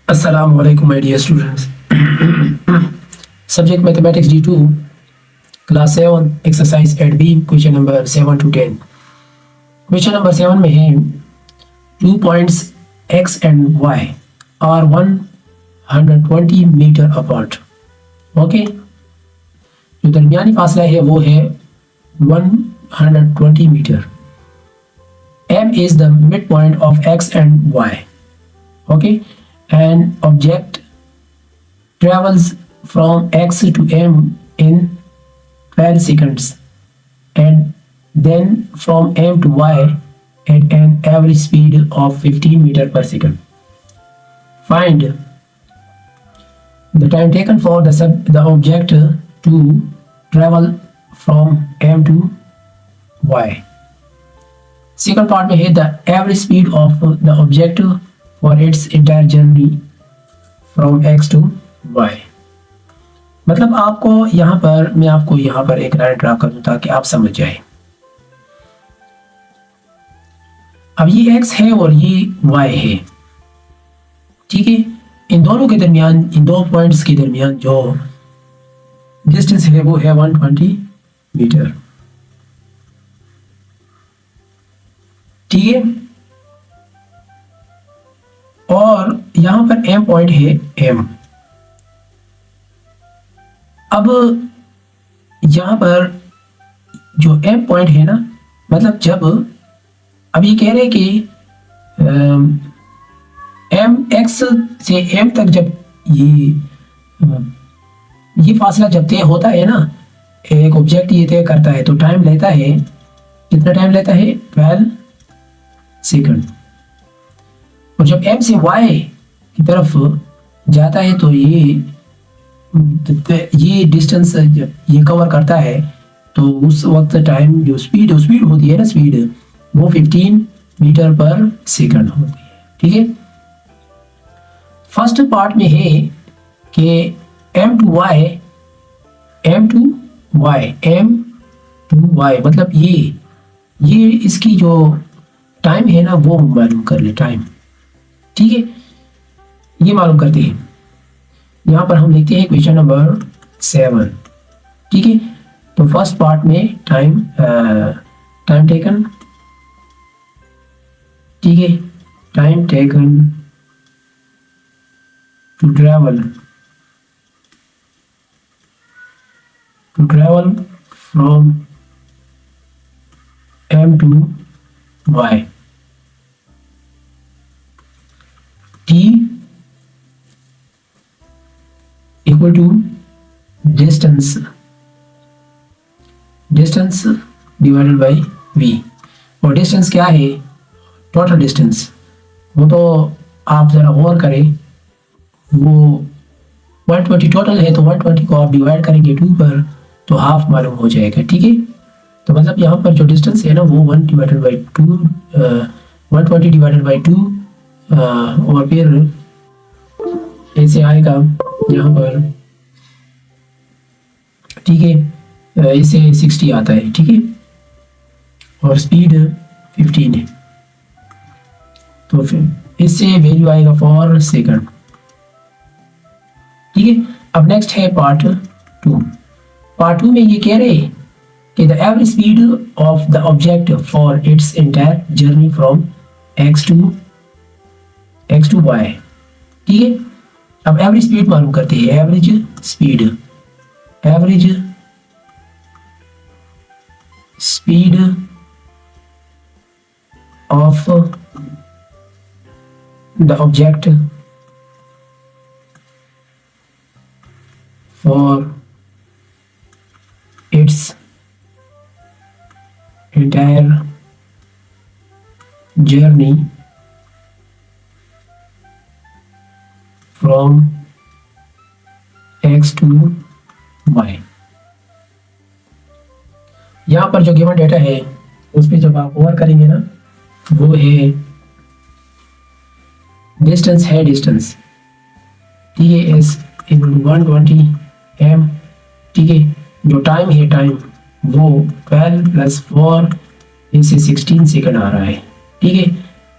Assalamu alaikum, my dear students. Subject Mathematics D2, Class 7, Exercise 8B, Question number 7 to 10. Question number 7 में है 2 points X and Y are 120 meter apart. Okay? जो दरमियानी फासला है वो है 120 metre. M is the midpoint of X and Y. Okay? An object travels from X to M in 12 seconds and then from M to Y at an average speed of 15 meter per second. Find the time taken for the object to travel from M to Y. Second part में है the average speed of the object for its entire journey from X to Y. मतलब आपको मैं आपको यहाँ पर एक line draw कर दूं ताकि आप समझ जाए. अब ये X है और ये Y है, ठीक है. इन दोनों के दरमियान, इन दो पॉइंट्स के दरमियान जो डिस्टेंस है वो है 120 मीटर, ठीक है. और यहां पर M पॉइंट है M. अब यहां पर जो M पॉइंट है ना, मतलब जब अब ये कह रहे हैं कि M X से M तक जब ये फासला जब तय होता है ना, एक ऑब्जेक्ट ये तय करता है तो टाइम लेता है, कितना टाइम लेता है? 12 सेकंड. और जब M से Y की तरफ जाता है तो ये डिस्टेंस जब ये कवर करता है तो उस वक्त टाइम जो स्पीड होती है ना, स्पीड वो 15 मीटर पर सेकंड होती है, ठीक है. फर्स्ट पार्ट में है कि M to Y मतलब ये इसकी जो टाइम है ना वो मालूम कर ले, टाइम, ठीक है. ये मालूम करते हैं. यहाँ पर हम लिखते हैं क्वेश्चन नंबर 7, ठीक है. तो फर्स्ट पार्ट में टाइम टेकन, ठीक है, time taken to travel from M to Y. T equal to distance divided by V. और डिस्टेंस क्या है? Total distance. वो तो आप जरा गौर करें, वो 120 टोटल है तो 120 को आप डिवाइड करेंगे 2 पर तो हाफ मालूम हो जाएगा, ठीक है. तो मतलब यहाँ पर जो डिस्टेंस है ना वो 120 डिवाइडेड बाई 2 और फिर ऐसे आएगा यहाँ पर, ठीक है. इसे 60 आता है, ठीक है, और स्पीड 15 है तो फिर इससे वैल्यू आएगा 4 सेकंड, ठीक है. अब नेक्स्ट है पार्ट 2. पार्ट 2 में ये कह रहे हैं कि the average speed of the object for its entire journey from X to Y, ठीक है. अब एवरेज स्पीड मालूम करते हैं. Average speed of the object for its entire journey from X to Y. यहाँ पर जो गिवन डेटा है उस पर जब आप ओवर करेंगे ना, वो है डिस्टेंस, ठीक है, S इक्वल टू 120 M, ठीक है. जो टाइम है, टाइम वो 12 + 4 इससे 16 सेकंड आ रहा है, ठीक है.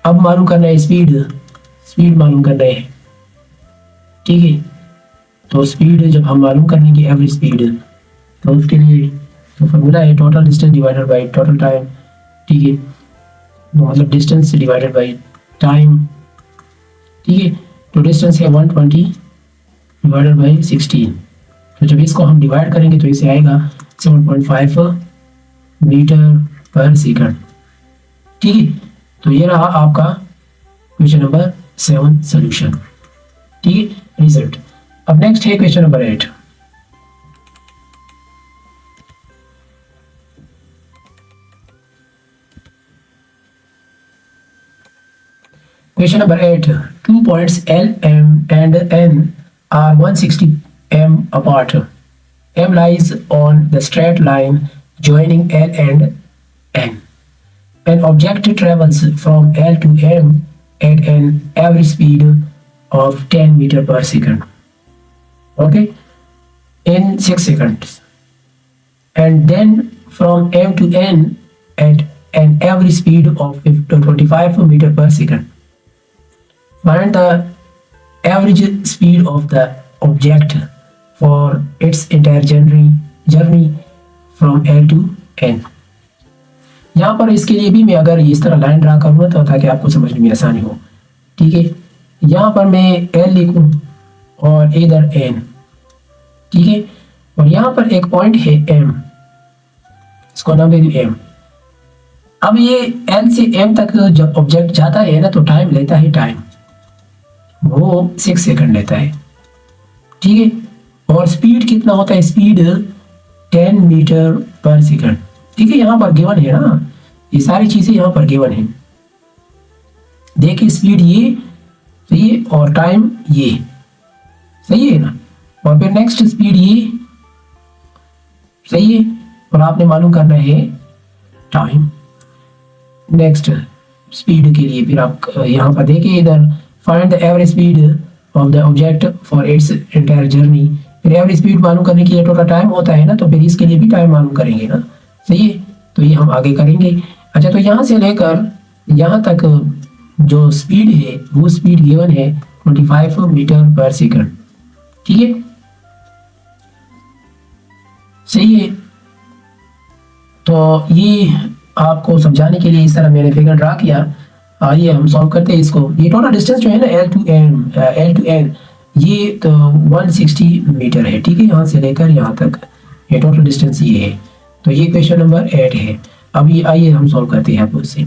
अब मालूम करना है स्पीड मालूम करना है. ठीक है। तो स्पीड जब हम मालूम कर लेंगे एवरेज स्पीड, तो उसके लिए तो फार्मूला है total distance divided by total time, ठीक है। तो मतलब डिस्टेंस डिवाइडेड बाय टाइम, ठीक है। तो डिस्टेंस है 120 डिवाइडेड बाय 16। तो जब इसको हम डिवाइड करेंगे तो इसे आएगा 7.5 मीटर पर सेकंड, ठीक है। तो ये रहा आपका क्वेश्चन नंबर 7 सोल्यूशन, ठीक है, रिजल्ट। अब नेक्स्ट है question number 8। Question number 8. 2 points L, M and N are 160 m apart. M lies on the straight line joining L and N. An object travels from L to M at an average speed of 10 meter per second. Okay, in 6 seconds. And then from M to N at an average speed of 25 meter per second. Find the average speed of the object for its entire journey from L to N. यहाँ पर इसके लिए भी मैं अगर इस तरह line draw करूँगा तो ताकि आपको समझने में आसानी हो, ठीक है। यहाँ पर मैं L लिखूँ और इधर N, ठीक है। और यहाँ पर एक पॉइंट है M, इसको नाम दे दूँ M। अब ये L से M तक जब ऑब्जेक्ट जाता है ना तो टाइम लेता है, टाइम वो 6 सेकंड लेता है, ठीक है। और स्पीड कितना होता है, स्पीड 10 मीटर पर सेकंड, ठीक है। यहाँ पर गिवन है ना, ये सारी चीजें यहाँ पर गिवन है। देखिए स्पीड ये सही है और टाइम ये सही है ना, और फिर नेक्स्ट स्पीड ये सही है, और आपने मालूम करना है टाइम नेक्स्ट स्पीड के लिए। फिर आप यहाँ पर देखिए इधर find the average speed of the object for its entire journey. फिर एवरेज स्पीड मालूम करने के लिए टोटल टाइम होता है ना, तो फिर इसके लिए भी टाइम मालूम करेंगे ना, सही है। तो ये हम आगे करेंगे। अच्छा, तो यहाँ से लेकर यहाँ तक जो स्पीड है वो स्पीड गिवन है 25 मीटर पर सेकंड, ठीक है, सही है। तो ये आपको समझाने के लिए इस तरह मैंने फिगर ड्रा किया। आइए हम सॉल्व करते हैं इसको। ये टोटल डिस्टेंस जो है ना L to N ये तो 160 मीटर है, ठीक है, यहाँ से लेकर यहाँ तक ये टोटल डिस्टेंस ये है। तो ये क्वेश्चन नंबर 8 है। अब ये आइए हम सॉल्व करते हैं आपको इससे।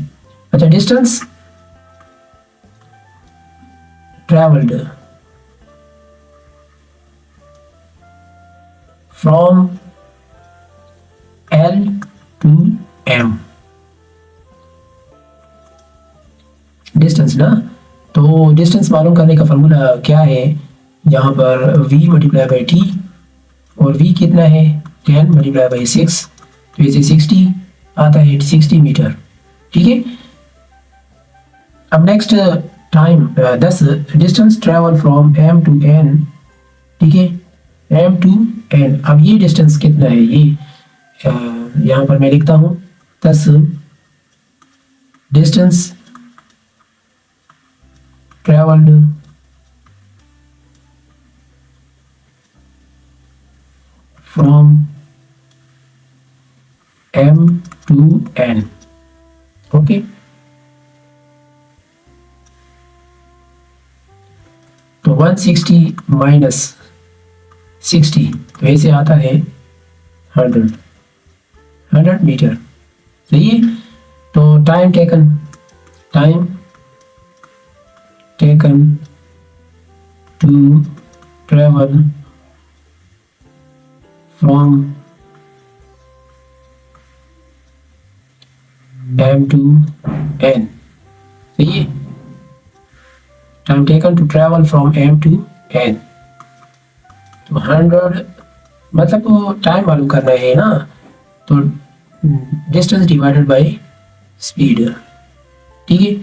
अच्छा, distance travelled from L to M, distance ना, तो डिस्टेंस मालूम करने का फॉर्मूला क्या है, यहाँ पर v मल्टीप्लाई बाई टी, और v कितना है 10 मल्टीप्लाई बाई 6, तो इसे 60 आता है, 60 मीटर, ठीक है। अब next time 10 distance travel from M to N, ठीक है, M to N। अब ये डिस्टेंस कितना है, ये यहाँ पर मैं लिखता हूँ 10 distance traveled from M to N, okay. तो 160 माइनस 60 तो ऐसे आता है 100 मीटर, सही है। तो time taken to travel from M to N, सही है। Time taken to travel from M to N, तो 100 मतलब टाइम मालूम करना है ना, तो डिस्टेंस डिवाइडेड बाय स्पीड, ठीक है,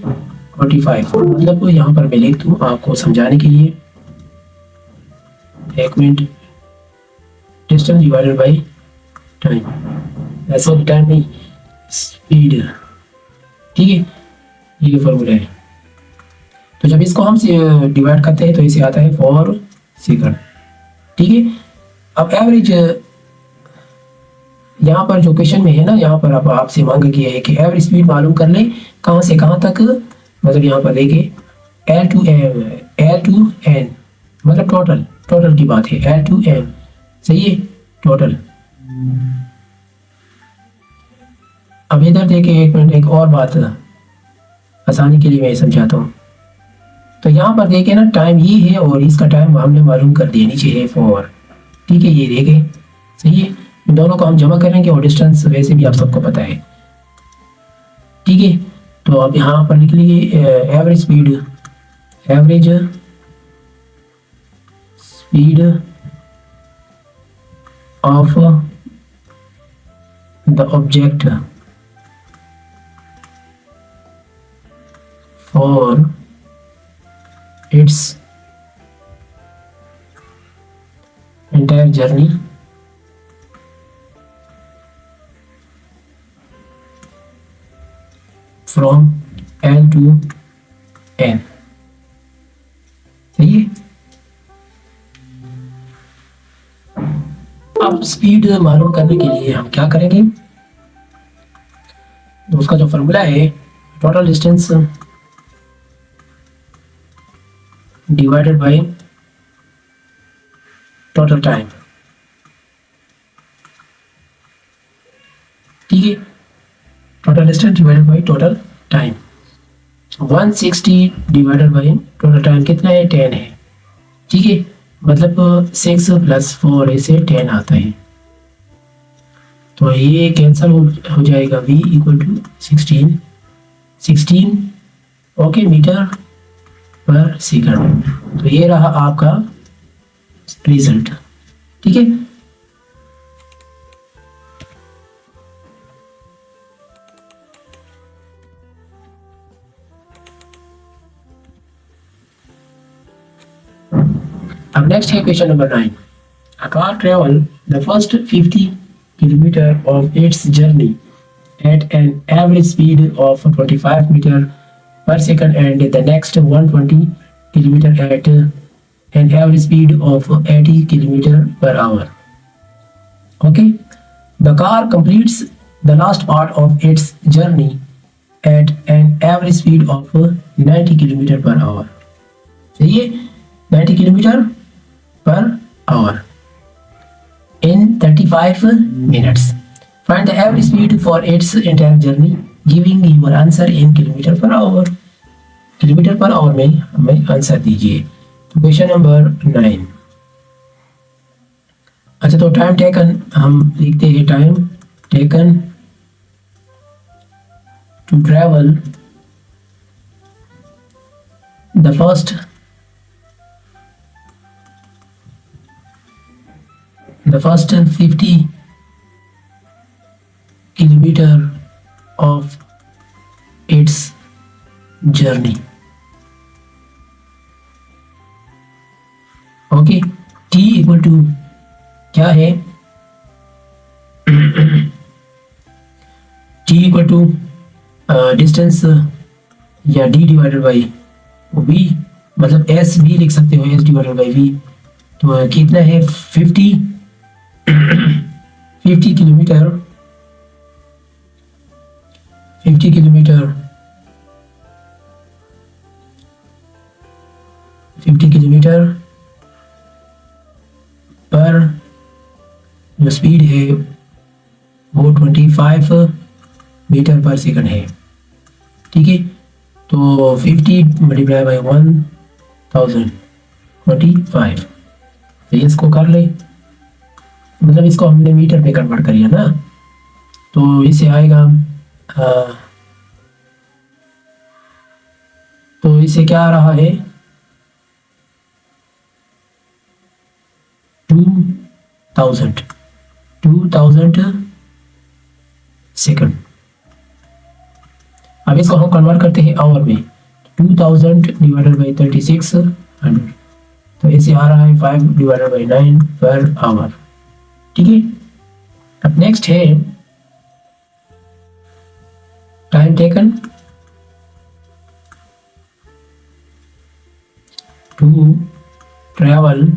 45। मतलब यहाँ पर मैं लिख दूँ आपको समझाने के लिए, एक minute, distance divided by time, ऐसा टाइम नहीं स्पीड, ठीक है, ये फॉर्मूला है। तो जब इसको हम डिवाइड करते हैं तो इसे आता है 4 सेकंड। ठीक है, अब एवरेज यहाँ पर जो क्वेश्चन में है ना, यहाँ पर अब आपसे मांगा गया है कि एवरेज स्पीड मालूम कर ले कहाँ से कहाँ तक, मतलब यहाँ पर लेके एल टू एन, मतलब टोटल की बात है, एल टू एन, सही है, टोटल। अब इधर देखिए, एक मिनट, एक और बात आसानी के लिए मैं समझाता हूँ। तो यहाँ पर देखिए ना, टाइम ये है और इसका टाइम हमने मालूम कर दिया, नीचे है 4। ठीक है, ये देखें, सही है, दोनों को हम जमा करेंगे और डिस्टेंस वैसे भी आप सबको पता है। ठीक है, तो अब यहाँ पर लिख लीजिए average speed of the object for its entire journey from L to N, सही है। अब स्पीड मालूम करने के लिए हम क्या करेंगे, तो उसका जो फॉर्मूला है, total distance divided by total time. ठीक है, total distance divided by total time, 160 divided by total time कितना है, 10 है। ठीक है, मतलब 6 + 4 से 10 आता है, तो ये कैंसिल हो जाएगा, v = 16 ओके मीटर पर सेकंड। तो ये रहा आपका रिजल्ट। ठीक है, अब नेक्स्ट है question number 9। A car travel the first 50 kilometer of its journey at an average speed of 25 meter per second and the next 120 kilometer at an average speed of 80 kilometer per hour. Okay, the car completes the last part of its journey at an average speed of 90 kilometer per hour. सही है, 90 kilometre per hour in 35 minutes. Find the average speed for its entire journey, giving your answer in kilometer per hour. Kilometre per hour में हमें answer दीजिए। तो question number 9। अच्छा, तो time taken हम लिखते हैं, time taken to travel the first 50 kilometer of its journey. Okay, t = क्या है, t = डिस्टेंस या d डिवाइडेड बाई v, मतलब s भी लिख सकते हो, s डिवाइडेड बाई v। तो कितना है, 50 किलोमीटर 50 किलोमीटर 50 किलोमीटर पर जो स्पीड है वो 25 मीटर पर सेकंड है। ठीक है, तो 50 मल्टीप्लाई बाई 1025, तो इसको कर ले, मतलब इसको हमने मीटर पे कन्वर्ट करिए ना, तो इसे आएगा तो इसे क्या आ रहा है, 2000 सेकंड। अब इसको हम कन्वर्ट करते हैं आवर में, 2000 डिवाइडेड बाई 3600, तो इसे आ रहा है 5 डिवाइडेड बाई 9 पर आवर। ठीक है, अब नेक्स्ट है time taken to travel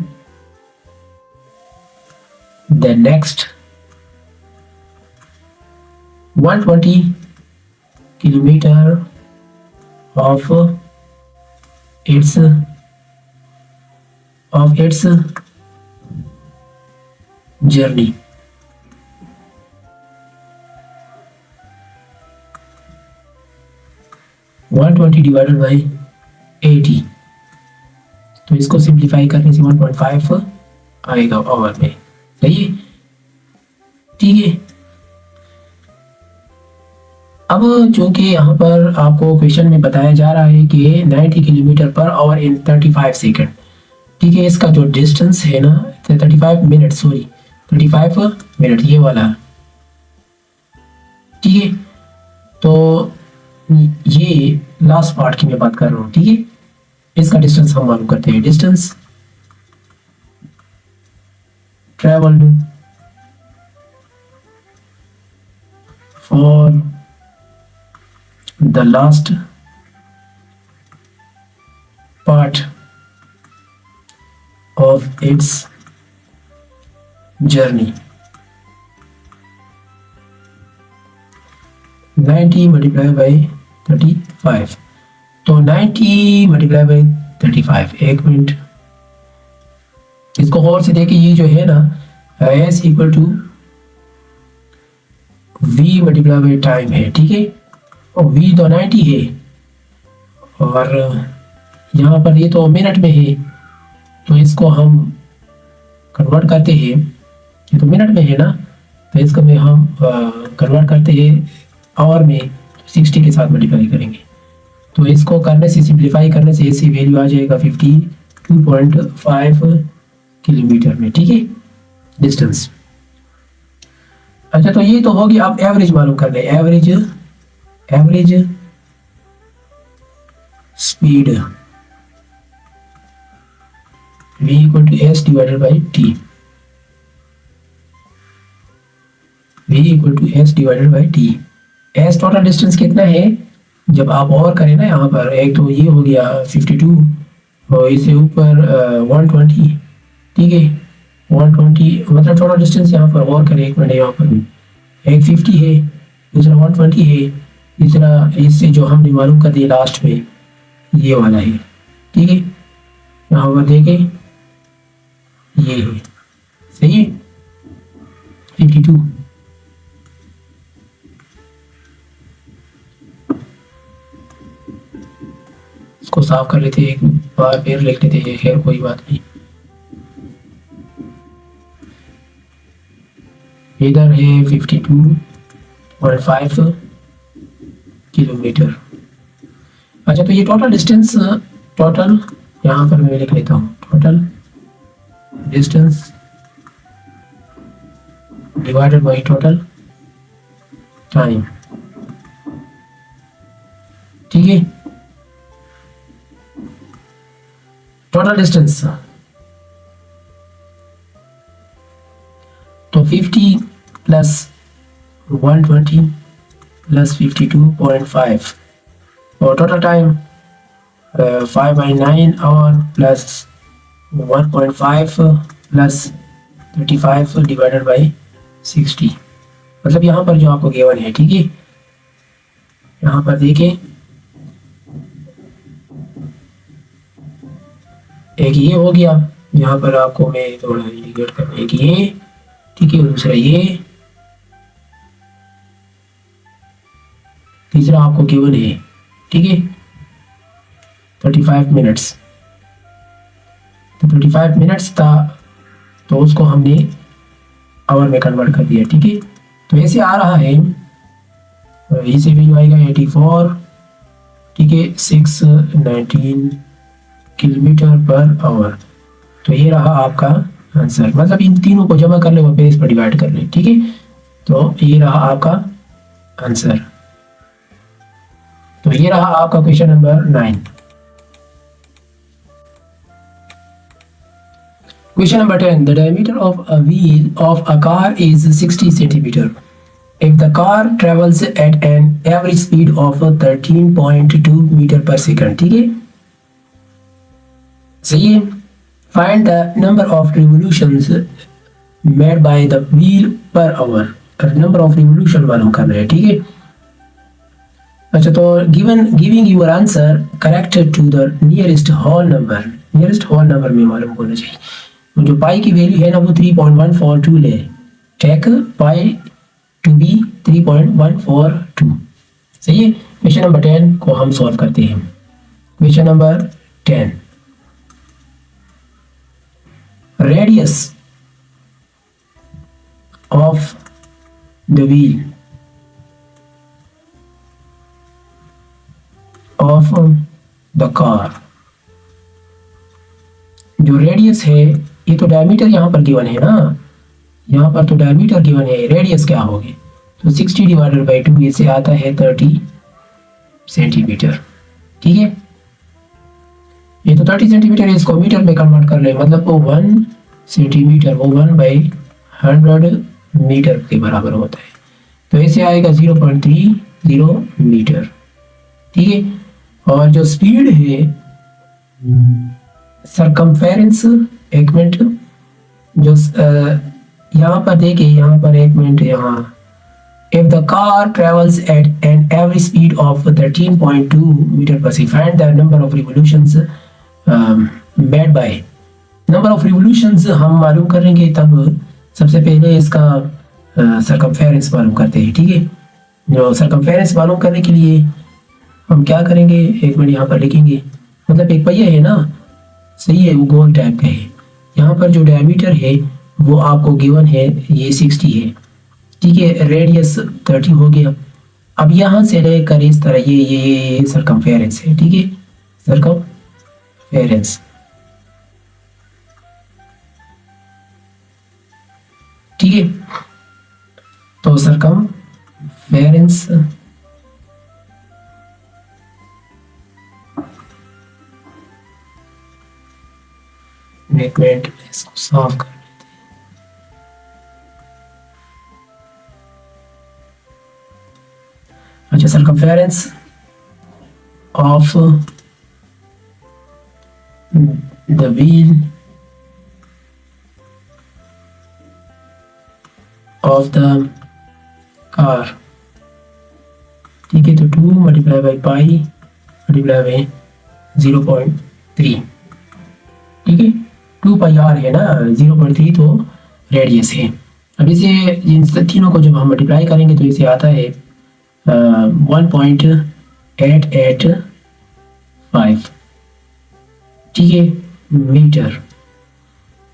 the next 120 kilometer of its journey. One 20 divided by 80, तो इसको सिंप्लीफाई करने से 1.5 आएगा आवर में, सही है, ठीक है। अब चूंकि यहाँ पर आपको क्वेश्चन में बताया जा रहा है कि 90 किलोमीटर पर आवर इन 35 सेकंड, ठीक है। इसका जो डिस्टेंस है ना 35 मिनट, सॉरी 35 मिनट ये वाला, ठीक है। तो ये लास्ट पार्ट की मैं बात कर रहा हूँ, ठीक है। इसका डिस्टेंस हम मालूम करते हैं, distance travelled for the last part of its journey, 90 multiply by 35, तो 90 मल्टीप्लाई बाई 35, एक मिनट इसको गौर से देखिए, ये जो है ना s equal to v multiply by time है, ठीक है। और वी तो 90 है और यहाँ पर ये तो मिनट में है, तो इसको हम कन्वर्ट करते हैं, ये तो मिनट में है ना, तो इसको में हम कन्वर्ट करते हैं आवर में, 60 के साथ मल्टीप्लाई करेंगे, तो इसको करने से सिंप्लीफाई करने से ऐसी वैल्यू आ जाएगा 52.5 किलोमीटर में, ठीक है, डिस्टेंस। अच्छा, तो ये तो होगी, आप एवरेज मालूम कर ले, average speed v equal to s divided by t, v equal to s divided by t. S total distance कितना है, जब आप और करें ना यहाँ पर, एक तो ये हो गया 52 और इससे ऊपर 120, ठीक है, 120 मतलब टोटल डिस्टेंस यहाँ पर और करें, एक मिनट, यहाँ पर एक 50 है, दूसरा 120 है, तीसरा इससे जो हमने मालूम कर दिया लास्ट में ये वाला है, ठीक है। यहाँ पर देखें ये है, सही है, 52। इसको साफ कर लेते एक बार, फिर लिख लेते हैं, खैर कोई बात नहीं। इधर है 52.5 किलोमीटर। अच्छा, तो ये टोटल डिस्टेंस, टोटल यहाँ पर मैं लिख लेता हूँ, total distance divided by total time, ठीक है। टोटल डिस्टेंस तो 50 प्लस 120 प्लस 52.5 और total time 5/9 hour plus 1.5 plus 35 divided by 60, मतलब यहाँ पर जो आपको गिवन है, ठीक है। यहाँ पर देखें, एक ये हो गया, यहाँ पर आपको मैं थोड़ा इंडिकेट करना, एक ये, ठीक है, दूसरा ये, तीसरा आपको गिवन है, ठीक है, 35 मिनट्स, तो 35 मिनट्स था, तो उसको हमने आवर में कन्वर्ट कर दिया, ठीक है। तो ऐसे आ रहा है, इसे वैल्यू आएगा 84, ठीक है, 619 किलोमीटर पर आवर। तो ये रहा आपका आंसर, मतलब इन तीनों को जमा कर ले और बेस पर डिवाइड कर ले, ठीक है। तो ये रहा आपका आंसर, तो ये रहा आपका question number 9। Question number 10. The diameter of a wheel of a car is 60 centimeter. If the car travels at an average speed of 13.2 meter per second, ठीक है, सही है। Find the number of revolutions made by the wheel per hour, number of revolution मालूम कर रहे हैं, ठीक है। अच्छा, तो given giving your answer correct to the nearest whole number, nearest whole number में मालूम होना चाहिए। तो जो पाई की वैल्यू है ना वो 3.142 ले, टेक पाई टू बी 3.142, सही है। क्वेश्चन नंबर 10 को हम सॉल्व करते हैं। Question number 10, radius of the wheel of the car, जो रेडियस है, ये तो डायमीटर यहाँ पर गिवन है ना, यहाँ पर तो डायमीटर गिवन है, रेडियस क्या होगी, तो 60 डिवाइडेड बाई 2 इसे आता है 30 सेंटीमीटर, ठीक है। ये तो 30 सेंटीमीटर है, इसको मीटर में कन्वर्ट कर ले, मतलब वो 1 सेंटीमीटर वो 1/100 मीटर के बराबर होता है, तो ऐसे आएगा 0.30 मीटर, ठीक है। और जो स्पीड है सरकमफेरेंस, एक मिनट, जो यहाँ पर देखिए, यहाँ पर एक मिनट, यहाँ if the car travels at an average speed of 13.2 meter per second, find the number of revolutions made by, number of revolutions हम मालूम करेंगे तब सबसे पहले इसका सरकमफेरेंस मालूम करते हैं, ठीक है। जो सरकमफेरेंस मालूम करने के लिए हम क्या करेंगे, एक मिनट यहाँ पर लिखेंगे, मतलब एक पहिया है ना, सही है, वो गोल टाइप का है, यहाँ पर जो डायमीटर है वो आपको गिवन है, ये 60 है, ठीक है, रेडियस 30 हो गया। अब यहाँ से लेकर इस तरह ये सरकमफेरेंस है, ठीक है, सरकमफेरेंस, ठीक है। तो सरकमफेरेंस एक मिनट इसको सॉल्व कर, अच्छा, circumference of the wheel of the car, ठीक है, तो 2 multiply by pi multiply by 0.3, ठीक है, 2 पाई आर है ना, 0.3 तो रेडियस है। अब इसे इन तीनों को जब हम मल्टीप्लाई करेंगे तो इसे आता है 1.885, ठीक है, मीटर।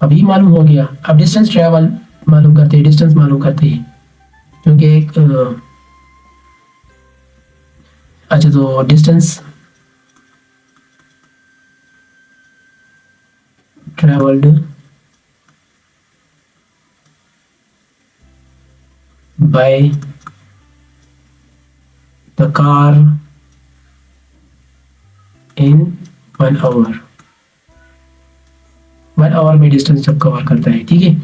अभी मालूम हो गया। अब डिस्टेंस ट्रेवल मालूम करते हैं, डिस्टेंस मालूम करते हैं, क्योंकि एक अच्छा, तो distance travelled by the car in 1 hour, 1 hour में डिस्टेंस जब कवर करता है, ठीक है।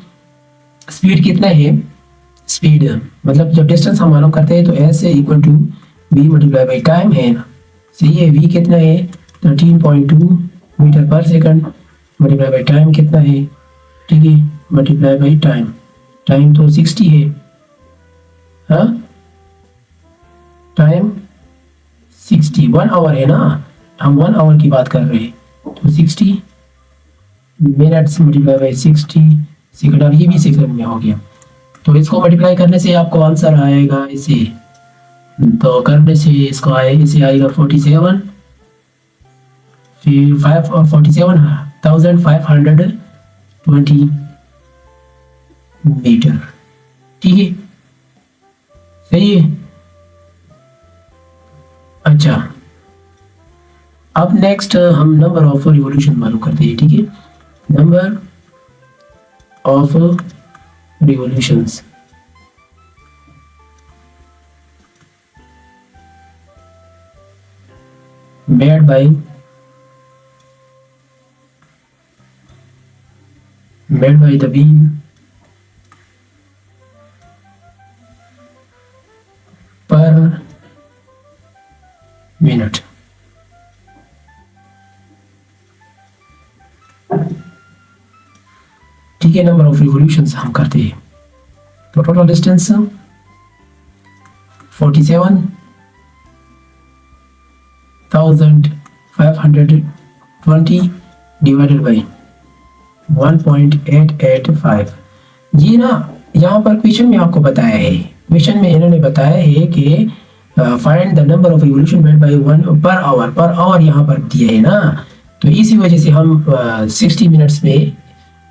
स्पीड कितना है, स्पीड मतलब जब डिस्टेंस हम मालूम करते हैं तो एस से equal to v multiply by time है ना, सही है। वी कितना है 13.2 मीटर पर सेकंड मल्टीप्लाई बाई टाइम कितना है, ठीक है, मल्टीप्लाई बाई टाइम, टाइम तो 60 है, हाँ, टाइम 60, 1 आवर है ना, हम 1 आवर की बात कर रहे हैं, तो 60 मिनट्स मल्टीप्लाई बाई 60 सेकंड, और ये भी सेकंड में हो गया, तो इसको मल्टीप्लाई करने से आपको आंसर आएगा इसे, तो करने से इसको आए, इसे आएगा 47, फिर 47,520 मीटर, ठीक है, सही है। अच्छा, अब नेक्स्ट हम नंबर ऑफ रिवोल्यूशन मालूम करते हैं, ठीक है, number of revolutions made by the wheel पर मिनट, ठीक है, नंबर ऑफ रिवोल्यूशंस हम करते हैं। तो टोटल डिस्टेंस 47,520 डिवाइडेड बाई 1.885। ये ना यहाँ पर क्वेश्चन में आपको बताया है, क्वेश्चन में इन्होंने बताया है कि find the number of revolution made by 1 per hour यहाँ पर दिया है ना, तो इसी वजह से हम 60 मिनट्स में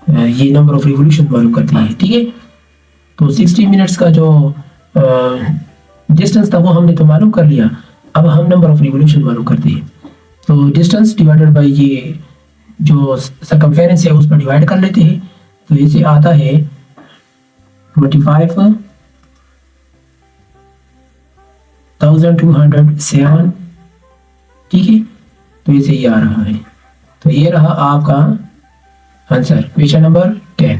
ये नंबर ऑफ रिवोल्यूशन मालूम करते हैं। ठीक है, तो 60 मिनट्स का जो डिस्टेंस था वो हमने तो मालूम कर लिया, अब हम नंबर ऑफ रिवोल्यूशन मालूम करते हैं। तो डिस्टेंस डिवाइडेड बाय ये जो सर्कमफेरेंस है उस पर डिवाइड कर लेते हैं, तो इसे आता है 25,207। ठीक है, तो इसे ये आ रहा है, तो ये रहा आपका आंसर, क्वेश्चन नंबर 10।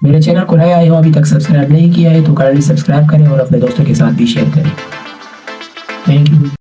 मेरे चैनल को नया आए हो, अभी तक सब्सक्राइब नहीं किया है तो काइंडली सब्सक्राइब करें और अपने दोस्तों के साथ भी शेयर करें। Thank you.